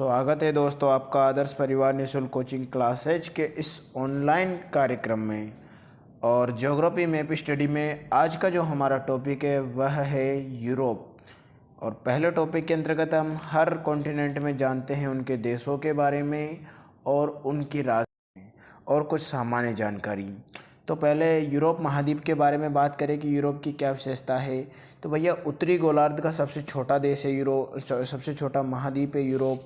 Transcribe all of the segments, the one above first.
स्वागत है दोस्तों आपका आदर्श परिवार निःशुल्क कोचिंग क्लासेज के इस ऑनलाइन कार्यक्रम में। और ज्योग्राफी मैप स्टडी में आज का जो हमारा टॉपिक है वह है यूरोप। और पहले टॉपिक के अंतर्गत हम हर कॉन्टिनेंट में जानते हैं उनके देशों के बारे में और उनकी राजधानी और कुछ सामान्य जानकारी। तो पहले यूरोप महाद्वीप के बारे में बात करें कि यूरोप की क्या विशेषता है। तो भैया उत्तरी गोलार्ध का सबसे छोटा देश है सबसे छोटा महाद्वीप है यूरोप।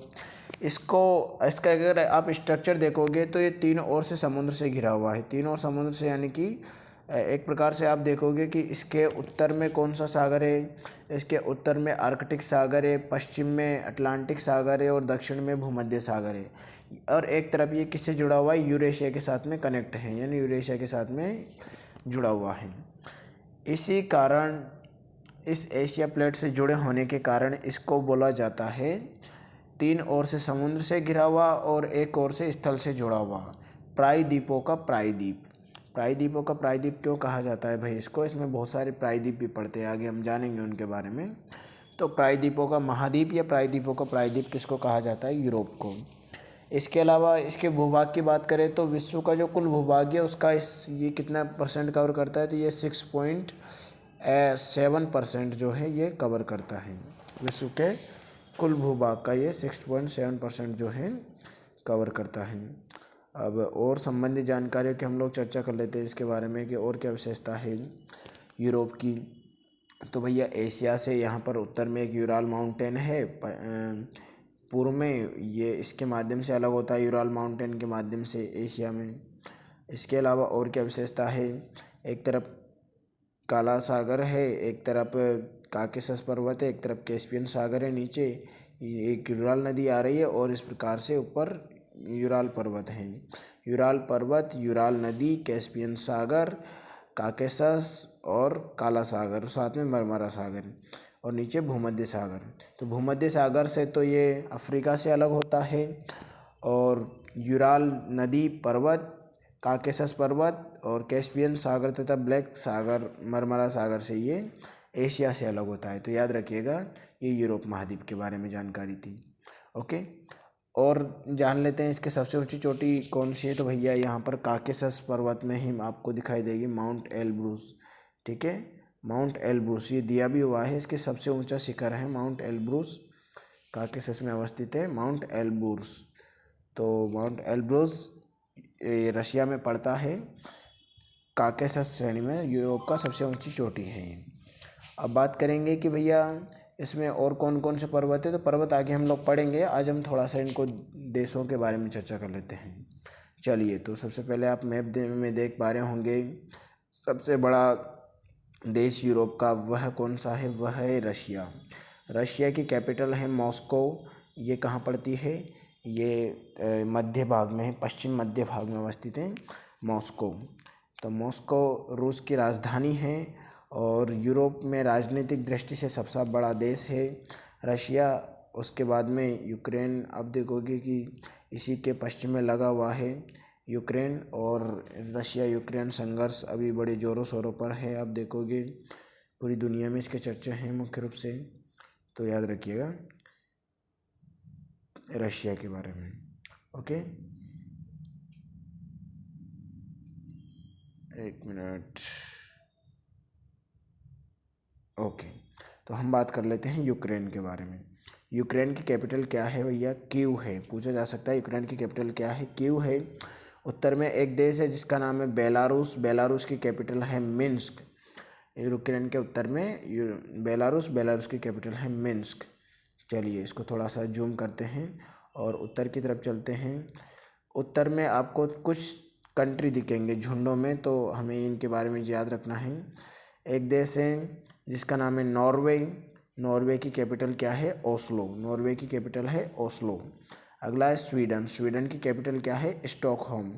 इसका अगर आप स्ट्रक्चर देखोगे तो ये तीन ओर से समुद्र से घिरा हुआ है, तीन ओर समुद्र से, यानी कि एक प्रकार से आप देखोगे कि इसके उत्तर में कौन सा सागर है। इसके उत्तर में आर्कटिक सागर है, पश्चिम में अटलांटिक सागर है और दक्षिण में भूमध्य सागर है। और एक तरफ ये किससे जुड़ा हुआ है, यूरेशिया के साथ में कनेक्ट है, यानी यूरेशिया के साथ में जुड़ा हुआ है। इसी कारण इस एशिया प्लेट से जुड़े होने के कारण इसको बोला जाता है तीन ओर से समुद्र से घिरा हुआ और एक ओर से स्थल से जुड़ा हुआ प्रायद्वीपों का प्रायद्वीप। प्रायद्वीपों का प्रायद्वीप क्यों कहा जाता है भाई इसको, इसमें बहुत सारे प्रायद्वीप भी पड़ते हैं, आगे हम जानेंगे उनके बारे में। तो प्रायद्वीपों का महाद्वीप या प्रायद्वीपों का प्रायद्वीप किसको कहा जाता है, यूरोप को। इसके अलावा इसके भूभाग की बात करें तो विश्व का जो कुल भूभाग है उसका ये कितना परसेंट कवर करता है, तो ये 6.7% जो है ये कवर करता है। विश्व के कुल भूभाग का ये 6.7% जो है कवर करता है। अब और संबंधित जानकारियों की हम लोग चर्चा कर लेते हैं इसके बारे में कि और क्या विशेषता है यूरोप की। तो भैया एशिया से यहाँ पर उत्तर में एक यूराल माउंटेन है, पूर्व में ये इसके माध्यम से अलग होता है, यूराल माउंटेन के माध्यम से एशिया में। इसके अलावा और क्या विशेषता है, एक तरफ काला सागर है, एक तरफ काकेशस पर्वत है, एक तरफ कैस्पियन सागर है, नीचे एक यूराल नदी आ रही है और इस प्रकार से ऊपर यूराल पर्वत हैं। यूराल पर्वत, यूराल नदी, कैस्पियन सागर, काकेशस और काला सागर, साथ में मरमरा सागर और नीचे भूमध्य सागर। तो भूमध्य सागर से तो ये अफ्रीका से अलग होता है और यूराल नदी पर्वत, काकेशस पर्वत और कैस्पियन सागर तथा ब्लैक सागर, मरमरा सागर से ये एशिया से अलग होता है। तो याद रखिएगा ये यूरोप महाद्वीप के बारे में जानकारी थी। ओके, और जान लेते हैं इसके सबसे ऊंची चोटी कौन सी है। तो भैया यहाँ पर काकेशस पर्वत में ही आपको दिखाई देगी माउंट एल्ब्रूस। ठीक है, माउंट एल्ब्रूस ये दिया भी हुआ है, इसके सबसे ऊंचा शिखर है माउंट एल्ब्रूस, काकेशस में अवस्थित है माउंट एल्ब्रूस। तो माउंट एल्ब्रूस रशिया में पड़ता है, काकेशस श्रेणी में यूरोप का सबसे ऊंची चोटी है। अब बात करेंगे कि भैया इसमें और कौन कौन से पर्वत है। तो पर्वत आगे हम लोग पढ़ेंगे, आज हम थोड़ा सा इनको देशों के बारे में चर्चा कर लेते हैं। चलिए, तो सबसे पहले आप मैप में देख पा रहे होंगे सबसे बड़ा देश यूरोप का वह कौन सा है, वह है रशिया। रशिया की कैपिटल है मॉस्को। ये कहाँ पड़ती है, ये मध्य भाग में है, पश्चिम मध्य भाग में अवस्थित है मॉस्को। तो मॉस्को रूस की राजधानी है और यूरोप में राजनीतिक दृष्टि से सबसे बड़ा देश है रशिया। उसके बाद में यूक्रेन, अब देखोगे कि इसी के पश्चिम में लगा हुआ है यूक्रेन, और रशिया यूक्रेन संघर्ष अभी बड़े ज़ोरों शोरों पर है। अब देखोगे पूरी दुनिया में इसके चर्चे हैं मुख्य रूप से, तो याद रखिएगा रशिया के बारे में। ओके, एक मिनट। ओके, तो हम बात कर लेते हैं यूक्रेन के बारे में। यूक्रेन की कैपिटल क्या है भैया, कीव है। पूछा जा सकता है यूक्रेन की कैपिटल क्या है, कीव है। उत्तर में एक देश है जिसका नाम है बेलारूस, बेलारूस की कैपिटल है मिन्स्क। यूक्रेन के उत्तर में बेलारूस, बेलारूस की कैपिटल है मिन्स्क। चलिए इसको थोड़ा सा जूम करते हैं और उत्तर की तरफ चलते हैं। उत्तर में आपको कुछ कंट्री दिखेंगे झुंडों में, तो हमें इनके बारे में याद रखना है। एक देश है जिसका नाम है नॉर्वे। नॉर्वे की कैपिटल क्या है, ओस्लो। नॉर्वे की कैपिटल है ओस्लो। अगला है स्वीडन। स्वीडन की कैपिटल क्या है, स्टॉकहोम।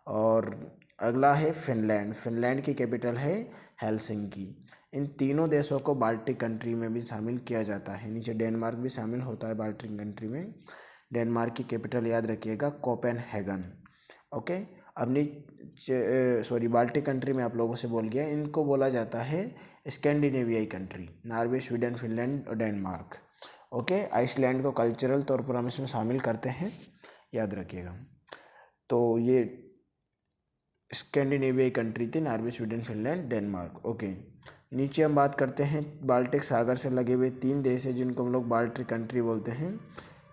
और अगला है फिनलैंड। फिनलैंड की कैपिटल है हेलसिंकी। इन तीनों देशों को बाल्टिक कंट्री में भी शामिल किया जाता है। नीचे डेनमार्क भी शामिल होता है बाल्टिक कंट्री में। डेनमार्क की कैपिटल याद रखिएगा कोपेनहेगन। ओके, अब नीचे बाल्टिक कंट्री में आप लोगों से बोल गया, इनको बोला जाता है स्कैंडिनेवियाई कंट्री, नॉर्वे, स्वीडन, फिनलैंड और डेनमार्क। ओके, आइसलैंड को कल्चरल तौर पर हम इसमें शामिल करते हैं, याद रखिएगा। तो ये स्कैंडिनेविया कंट्री थी, Norway, Sweden, Finland, Denmark. Okay, नीचे हम बात करते हैं बाल्टिक सागर से लगे हुए 3 देश हैं जिनको हम लोग बाल्टिक कंट्री बोलते हैं।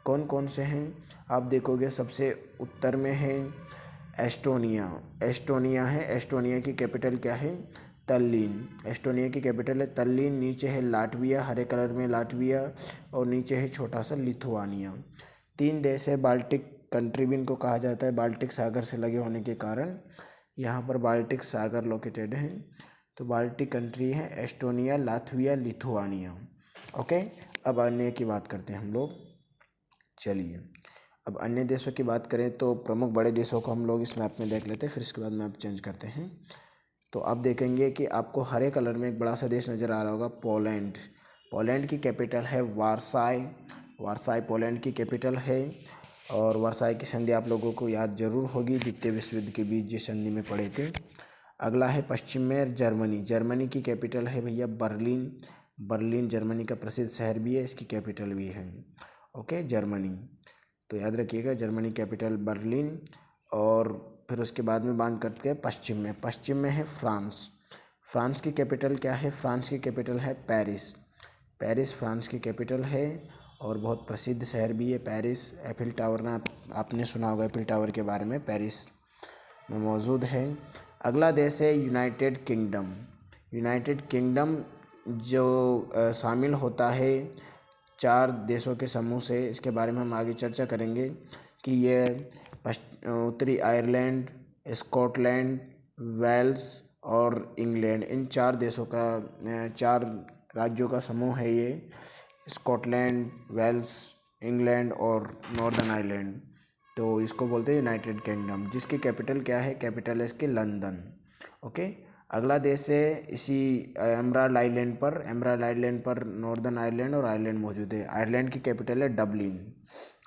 कौन कौन से हैं आप देखोगे, सबसे उत्तर में है एस्टोनिया। एस्टोनिया है, एस्टोनिया की कैपिटल क्या है, तल्लीन। एस्टोनिया की कैपिटल है तल्लीन। नीचे है लाटविया, हरे कलर में लाटविया, और नीचे है छोटा सा लिथुआनिया। 3 देश है, बाल्टिक कंट्री भी इनको कहा जाता है, बाल्टिक सागर से लगे होने के कारण यहाँ पर बाल्टिक सागर लोकेटेड है। तो बाल्टिक कंट्री है एस्टोनिया, लातविया, लिथुआनिया। ओके, अब अन्य की बात करते हैं हम लोग। चलिए, अब अन्य देशों की बात करें तो प्रमुख बड़े देशों को हम लोग इस मैप में देख लेते हैं, फिर इसके बाद मैप चेंज करते हैं। तो आप देखेंगे कि आपको हरे कलर में एक बड़ा सा देश नज़र आ रहा होगा, पोलैंड। पोलैंड की कैपिटल है वारसाई। वारसाई पोलैंड की कैपिटल है। और वर्साई की संधि आप लोगों को याद जरूर होगी, द्वितीय विश्व युद्ध के बीच जिस संधि में पढ़े थे। अगला है पश्चिम में जर्मनी। जर्मनी की कैपिटल है भैया बर्लिन। बर्लिन जर्मनी का प्रसिद्ध शहर भी है, इसकी कैपिटल भी है। ओके, जर्मनी, तो याद रखिएगा जर्मनी कैपिटल बर्लिन। और फिर उसके बाद में बात करते हैं पश्चिम में। पश्चिम में है फ्रांस। फ्रांस की कैपिटल क्या है, फ्रांस की कैपिटल है पेरिस। पेरिस फ्रांस की कैपिटल है और बहुत प्रसिद्ध शहर भी है पेरिस। एफिल टावर ना आपने सुना होगा, एफिल टावर के बारे में, पेरिस में मौजूद है। अगला देश है यूनाइटेड किंगडम। यूनाइटेड किंगडम जो शामिल होता है 4 देशों के समूह से, इसके बारे में हम आगे चर्चा करेंगे कि ये उत्तरी आयरलैंड, स्कॉटलैंड, वेल्स और इंग्लैंड, इन 4 देशों का 4 राज्यों का समूह है ये। स्कॉटलैंड, वेल्स, इंग्लैंड और नॉर्दर्न आयरलैंड। तो इसको बोलते हैं यूनाइटेड किंगडम, जिसकी कैपिटल क्या है, कैपिटल है इसकी लंदन। ओके, अगला देश है इसी एमराल्ड आइलैंड पर। एमराल्ड आइलैंड पर नॉर्दर्न आयरलैंड और आयरलैंड मौजूद है। आयरलैंड की कैपिटल है डबलिन।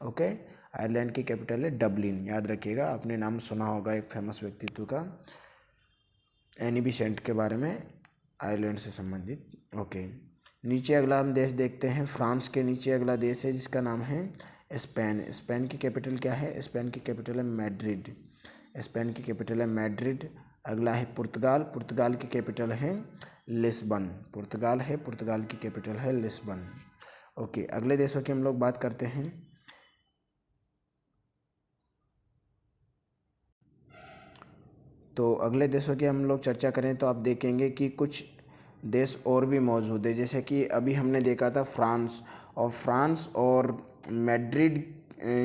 ओके, आयरलैंड की कैपिटल है डबलिन, याद रखिएगा। आपने नाम सुना होगा एक फेमस व्यक्तित्व का, एनी बेसेंट के बारे में, आयरलैंड से संबंधित। ओके, नीचे अगला हम देश देखते हैं। फ्रांस के नीचे अगला देश है जिसका नाम है स्पेन। स्पेन की कैपिटल क्या है, स्पेन की कैपिटल है मैड्रिड। स्पेन की कैपिटल है मैड्रिड। अगला है पुर्तगाल। पुर्तगाल की कैपिटल है लिस्बन। पुर्तगाल है, पुर्तगाल की कैपिटल है लिस्बन। ओके, अगले देशों की हम लोग बात करते हैं। तो अगले देशों की हम लोग चर्चा करें तो आप देखेंगे कि कुछ देश और भी मौजूद है, जैसे कि अभी हमने देखा था फ्रांस। और फ्रांस और मैड्रिड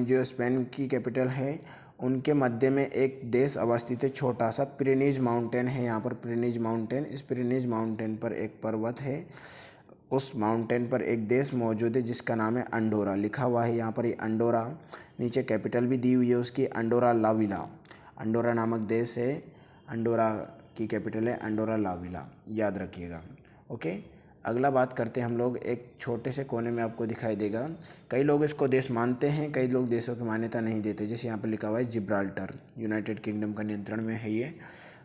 जो स्पेन की कैपिटल है, उनके मध्य में एक देश अवस्थित है, छोटा सा पिरेनीज माउंटेन है यहाँ पर, पिरेनीज माउंटेन। इस पिरेनीज माउंटेन पर एक पर्वत है, उस माउंटेन पर एक देश मौजूद है जिसका नाम है अंडोरा। लिखा हुआ है यहाँ पर ये अंडोरा, नीचे कैपिटल भी दी हुई है उसकी, अंडोरा ला विला। अंडोरा नामक देश है, अंडोरा की कैपिटल है अंडोरा ला विला, याद रखिएगा। ओके, अगला बात करते हैं हम लोग, एक छोटे से कोने में आपको दिखाई देगा। कई लोग इसको देश मानते हैं, कई लोग देशों की मान्यता नहीं देते। जैसे यहाँ पर लिखा हुआ है जिब्राल्टर, यूनाइटेड किंगडम का नियंत्रण में है ये।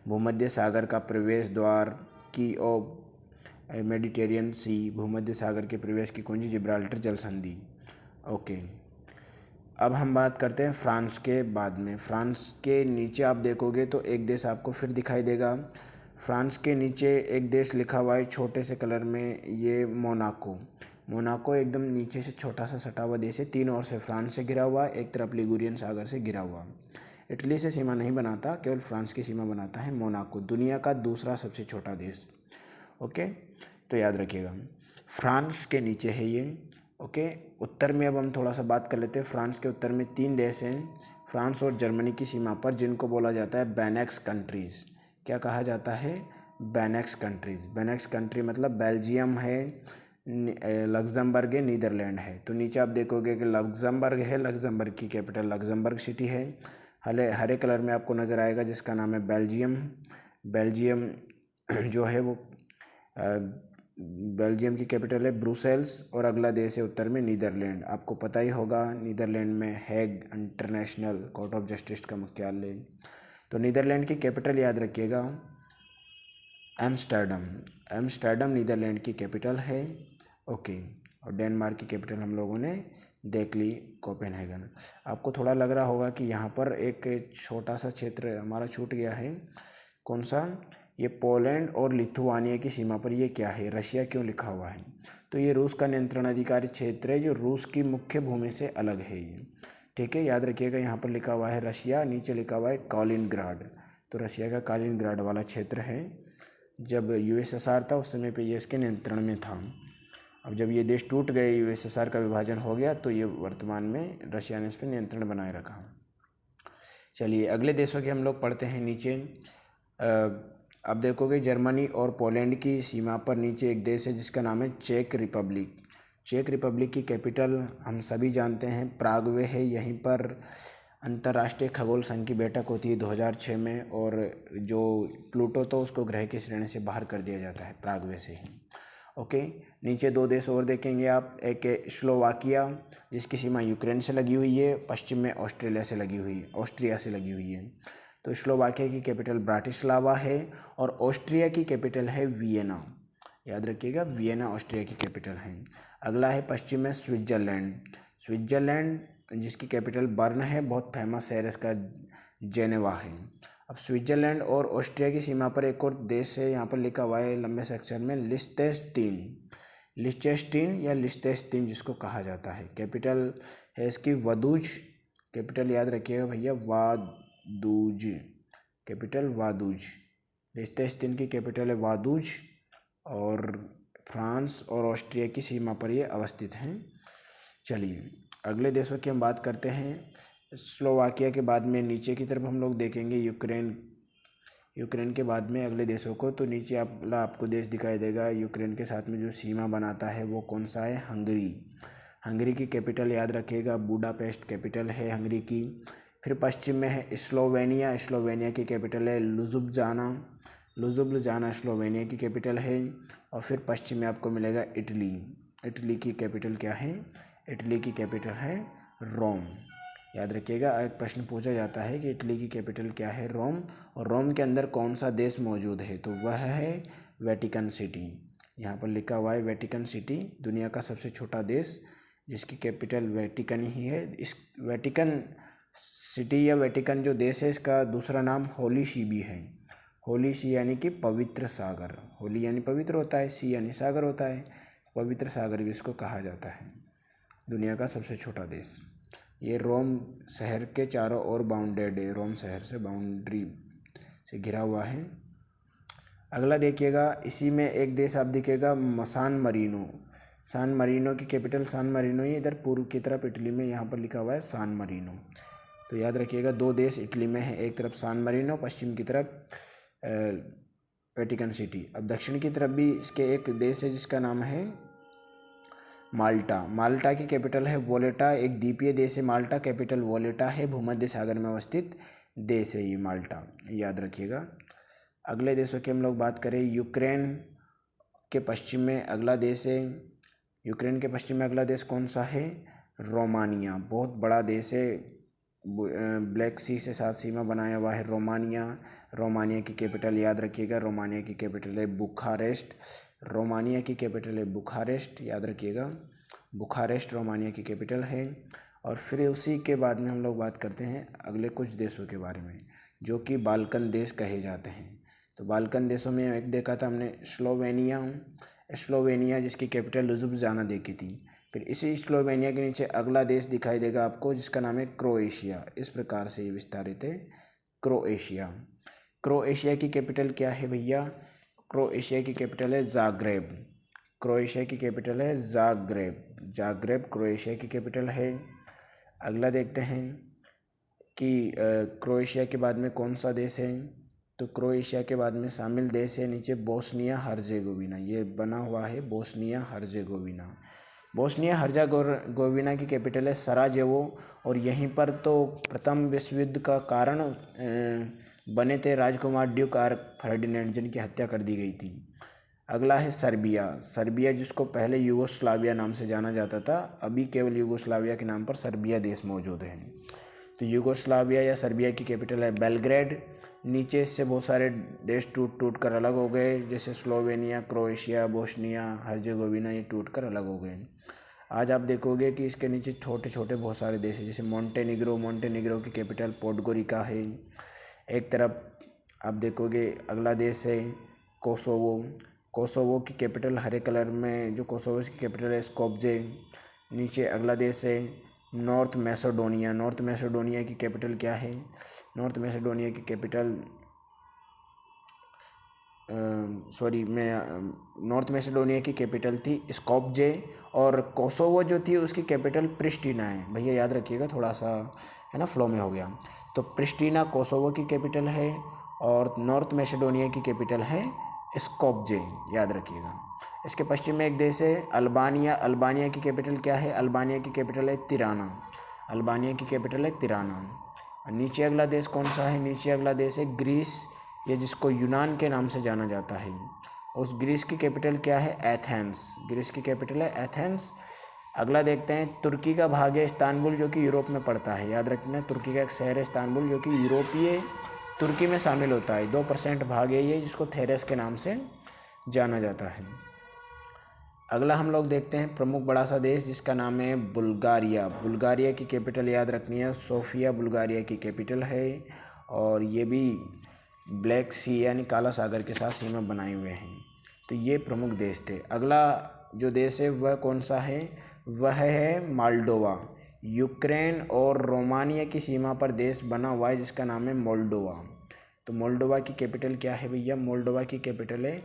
भूमध्य सागर का प्रवेश द्वार, की ऑफ मेडिटेरियन सी, भूमध्य सागर के प्रवेश की कुंजी जिब्राल्टर जल संधि। ओके, अब हम बात करते हैं फ्रांस के बाद में। फ्रांस के नीचे आप देखोगे तो एक देश आपको फिर दिखाई देगा। फ्रांस के नीचे एक देश लिखा हुआ है छोटे से कलर में, ये मोनाको। मोनाको एकदम नीचे से छोटा सा सटा हुआ देश है, 3 ओर से फ्रांस से घिरा हुआ, एक तरफ लिगुरियन सागर से घिरा हुआ। इटली से सीमा नहीं बनाता, केवल फ्रांस की सीमा बनाता है मोनाको, दुनिया का दूसरा सबसे छोटा देश। ओके, तो याद रखिएगा फ्रांस के नीचे है ये। ओके, उत्तर में अब हम थोड़ा सा बात कर लेते हैं। फ्रांस के उत्तर में 3 देश हैं, फ्रांस और जर्मनी की सीमा पर, जिनको बोला जाता है बेनेक्स कंट्रीज़। क्या कहा जाता है, बेनेक्स कंट्रीज़। बेनेक्स कंट्री मतलब बेल्जियम है, लग्जमबर्ग है, नीदरलैंड है। तो नीचे आप देखोगे कि लग्जमबर्ग है, लग्जमबर्ग की कैपिटल लग्जमबर्ग सिटी है। हरे कलर में आपको नज़र आएगा जिसका नाम है बेल्जियम। बेल्जियम जो है वो बेल्जियम की कैपिटल है ब्रुसेल्स। और अगला देश है उत्तर में नीदरलैंड। आपको पता ही होगा नीदरलैंड में हैग इंटरनेशनल कोर्ट ऑफ जस्टिस का मुख्यालय। तो नीदरलैंड की कैपिटल याद रखिएगा एम्स्टर्डम। एम्स्टर्डम नीदरलैंड की कैपिटल है। ओके, और डेनमार्क की कैपिटल हम लोगों ने देख ली, कोपेनहेगन। आपको थोड़ा लग रहा होगा कि यहाँ पर एक छोटा सा क्षेत्र हमारा छूट गया है। कौन सा? ये पोलैंड और लिथुआनिया की सीमा पर ये क्या है, रशिया क्यों लिखा हुआ है? तो ये रूस का नियंत्रण अधिकारी क्षेत्र है जो रूस की मुख्य भूमि से अलग है ये, ठीक है। याद रखिएगा, यहाँ पर लिखा हुआ है रशिया, नीचे लिखा हुआ है कालिनग्राड। तो रशिया का कालिनग्राड वाला क्षेत्र है। जब यूएसएसआर था उस समय पे ये इसके नियंत्रण में था। अब जब ये देश टूट गए, यूएसएसआर का विभाजन हो गया, तो ये वर्तमान में रशिया ने इस पर नियंत्रण बनाए रखा। चलिए अगले देशों के हम लोग पढ़ते हैं नीचे। अब देखोगे जर्मनी और पोलैंड की सीमा पर नीचे एक देश है जिसका नाम है चेक रिपब्लिक। चेक रिपब्लिक की कैपिटल हम सभी जानते हैं प्रागवे है। यहीं पर अंतर्राष्ट्रीय खगोल संघ की बैठक होती है 2006 में, और जो प्लूटो तो उसको ग्रह की श्रेणी से बाहर कर दिया जाता है प्रागवे से ही। ओके, नीचे दो देश और देखेंगे आप। एक है स्लोवाकिया जिसकी सीमा यूक्रेन से लगी हुई है, पश्चिम में ऑस्ट्रिया से लगी हुई है। तो स्लोवाकिया की कैपिटल ब्राटिस्लावा है और ऑस्ट्रिया की कैपिटल है वियना। याद रखिएगा, वियना ऑस्ट्रिया की कैपिटल है। अगला है पश्चिम में स्विट्जरलैंड जिसकी कैपिटल बर्न है, बहुत फेमस शहर इसका जेनेवा है। अब स्विट्जरलैंड और ऑस्ट्रिया की सीमा पर एक और देश है, यहाँ पर लिखा हुआ है लंबे सेक्शन में लिस्टेस्टीन या लिस्टेस्टीन जिसको कहा जाता है। कैपिटल है इसकी वदूज। कैपिटल याद रखिएगा भैया, वादूज, कैपिटल वादूज। लिस्टेस्टीन की कैपिटल है वादूज और फ्रांस और ऑस्ट्रिया की सीमा पर ये अवस्थित हैं। चलिए अगले देशों की हम बात करते हैं। स्लोवाकिया के बाद में नीचे की तरफ हम लोग देखेंगे यूक्रेन के बाद में अगले देशों को। तो नीचे आपको देश दिखाई देगा यूक्रेन के साथ में जो सीमा बनाता है वो कौन सा है? हंगरी की कैपिटल याद रखिएगा बुडापेस्ट कैपिटल है हंगरी की। फिर पश्चिम में है स्लोवेनिया की कैपिटल है लुजुब्लियाना स्लोवेनिया की कैपिटल है। और फिर पश्चिम में आपको मिलेगा इटली की कैपिटल क्या है? इटली की कैपिटल है रोम। याद रखिएगा, एक प्रश्न पूछा जाता है कि इटली की कैपिटल क्या है? रोम। और रोम के अंदर कौन सा देश मौजूद है? तो वह है वेटिकन सिटी। यहाँ पर लिखा हुआ है वेटिकन सिटी, दुनिया का सबसे छोटा देश जिसकी कैपिटल वेटिकन ही है। इस वेटिकन सिटी या वेटिकन जो देश है इसका दूसरा नाम होली सी भी है। होली सी यानी कि पवित्र सागर। होली यानी पवित्र होता है, सी यानी सागर होता है, पवित्र सागर भी इसको कहा जाता है। दुनिया का सबसे छोटा देश। ये रोम शहर के चारों ओर बाउंडेड है, रोम शहर से बाउंड्री से घिरा हुआ है। अगला देखिएगा, इसी में एक देश आप दिखेगा सान मरीनो की कैपिटल सान मरीनो ही, इधर पूर्व की तरफ इटली में यहाँ पर लिखा हुआ है सान मरीनो। तो याद रखिएगा, दो देश इटली में है, एक तरफ सान मरीनो, पश्चिम की तरफ वेटिकन सिटी। अब दक्षिण की तरफ भी इसके एक देश है जिसका नाम है माल्टा की कैपिटल है वोलेटा। एक द्वीपीय देश है माल्टा, कैपिटल वोलेटा है, भूमध्य सागर में अवस्थित देश है ये माल्टा, याद रखिएगा। अगले देशों की हम लोग बात करें, यूक्रेन के पश्चिम में अगला देश कौन सा है? रोमानिया। बहुत बड़ा देश है, ब्लैक सी से साथ सीमा बनाया हुआ है रोमानिया की कैपिटल याद रखिएगा, रोमानिया की कैपिटल है बुखारेस्ट, याद रखिएगा, बुखारेस्ट रोमानिया की कैपिटल है। और फिर उसी के बाद में हम लोग बात करते हैं अगले कुछ देशों के बारे में जो कि बाल्कन देश कहे जाते हैं। तो बाल्कन देशों में एक देखा था हमने स्लोवेनिया जिसकी कैपिटल लुजुब्लियाना देखी थी। फिर इसी स्लोवेनिया के नीचे अगला देश दिखाई देगा आपको जिसका नाम है क्रोएशिया। इस प्रकार से ये विस्तारित है क्रोएशिया की कैपिटल क्या है भैया? क्रोएशिया की कैपिटल है जाग्रेब क्रोएशिया की कैपिटल है। अगला देखते हैं कि क्रोएशिया के बाद में कौन सा देश है? तो क्रोएशिया के बाद में शामिल देश है नीचे बोस्निया हर्जेगोविना, ये बना हुआ है बोस्निया हर्जेगोविना की कैपिटल है सराजेवो। और यहीं पर तो प्रथम विश्व युद्ध का कारण बने थे राजकुमार ड्यूक आर फर्डिनेंड, जिनकी हत्या कर दी गई थी। अगला है सर्बिया जिसको पहले यूगोस्लाविया नाम से जाना जाता था, अभी केवल यूगोस्लाविया के नाम पर सर्बिया देश मौजूद है। तो यूगोस्लाविया या सर्बिया की कैपिटल है बेलग्रेड। नीचे इससे बहुत सारे देश टूट टूट कर अलग हो गए, जैसे स्लोवेनिया, क्रोएशिया, बोस्निया हर्जेगोविना, ये टूट कर अलग हो गए। आज आप देखोगे कि इसके नीचे छोटे छोटे बहुत सारे देश हैं, जैसे मोंटेनिग्रो की कैपिटल पोडगोरिका है। एक तरफ आप देखोगे अगला देश है कोसोवो की कैपिटल हरे कलर में, जो कोसोवो की कैपिटल है स्कोप्जे। नीचे अगला देश है नॉर्थ मैसेडोनिया की कैपिटल क्या है? नॉर्थ मैसेडोनिया की कैपिटल नॉर्थ मैसेडोनिया की कैपिटल थी स्कोप्जे, और कोसोवो जो थी उसकी कैपिटल प्रिस्टीना है। भैया याद रखिएगा, थोड़ा सा है ना फ्लो में हो गया। तो प्रिस्टीना कोसोवो की कैपिटल है और नॉर्थ मैसेडोनिया की कैपिटल है स्कोप्जे, याद रखिएगा। इसके पश्चिम में एक देश है अल्बानिया की कैपिटल क्या है? अल्बानिया की कैपिटल है तिराना। नीचे अगला देश कौन सा है? नीचे अगला देश है ग्रीस, या जिसको यूनान के नाम से जाना जाता है। उस ग्रीस की कैपिटल क्या है? एथेंस। अगला देखते हैं तुर्की का भाग है इस्तांबुल, जो कि यूरोप में पड़ता है। याद रखना, तुर्की का एक शहर है इस्तांबुल, जो कि यूरोपीय तुर्की में शामिल होता है। 2% भाग है ये, जिसको थेरेस के नाम से जाना जाता है। अगला हम लोग देखते हैं प्रमुख बड़ा सा देश, जिसका नाम है बुल्गारिया की कैपिटल याद रखनी है सोफिया, बुल्गारिया की कैपिटल है। और ये भी ब्लैक सी यानी काला सागर के साथ सीमा बनाए हुए हैं। तो ये प्रमुख देश थे। अगला जो देश है वह कौन सा है? वह है मोल्डोवा। यूक्रेन और रोमानिया की सीमा पर देश बना हुआ है, जिसका नाम है मोल्डोवा। तो मोल्डोवा की कैपिटल क्या है भैया? मोल्डोवा की कैपिटल है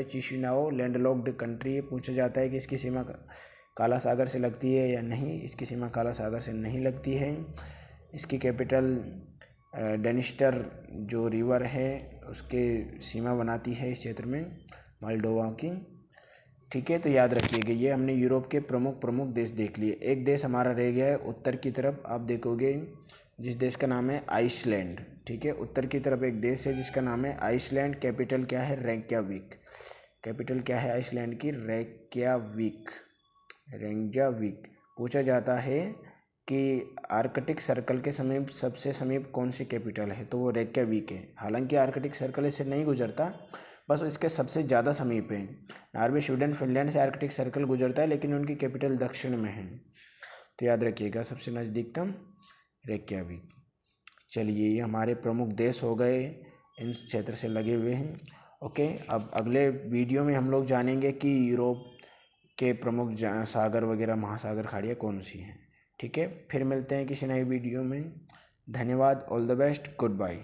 चिशिनाओ। Landlocked country. पूछा जाता है कि इसकी सीमा काला सागर से लगती है या नहीं। इसकी सीमा काला सागर से नहीं लगती है। इसकी कैपिटल डेनिस्टर जो रिवर है उसके सीमा बनाती है इस क्षेत्र में मोल्डोवा की। ठीक है, तो याद रखिएगा ये हमने यूरोप के प्रमुख देश देख लिए। एक देश हमारा रह गया है उत्तर की तरफ, आप देखोगे जिस देश का नाम है आइसलैंड। ठीक है, उत्तर की तरफ एक देश है जिसका नाम है आइसलैंड। कैपिटल क्या है? आइसलैंड की? रेंग्याविक। पूछा जाता है कि आर्कटिक सर्कल के सबसे समीप कौन सी कैपिटल है, तो वो रेक्याविक है। हालांकि आर्कटिक सर्कल इससे नहीं गुजरता, बस इसके सबसे ज़्यादा समीप है। नॉर्वे, स्वीडन, फिनलैंड से आर्कटिक सर्कल गुजरता है, लेकिन उनकी कैपिटल दक्षिण में है। तो याद रखिएगा सबसे नज़दीकतम रेक्याविक। चलिए, ये हमारे प्रमुख देश हो गए, इन क्षेत्र से लगे हुए हैं। ओके, अब अगले वीडियो में हम लोग जानेंगे कि यूरोप के प्रमुख सागर वगैरह, महासागर, खाड़ियाँ कौन सी हैं। ठीक है, फिर मिलते हैं किसी नए वीडियो में। धन्यवाद, all the best, good bye.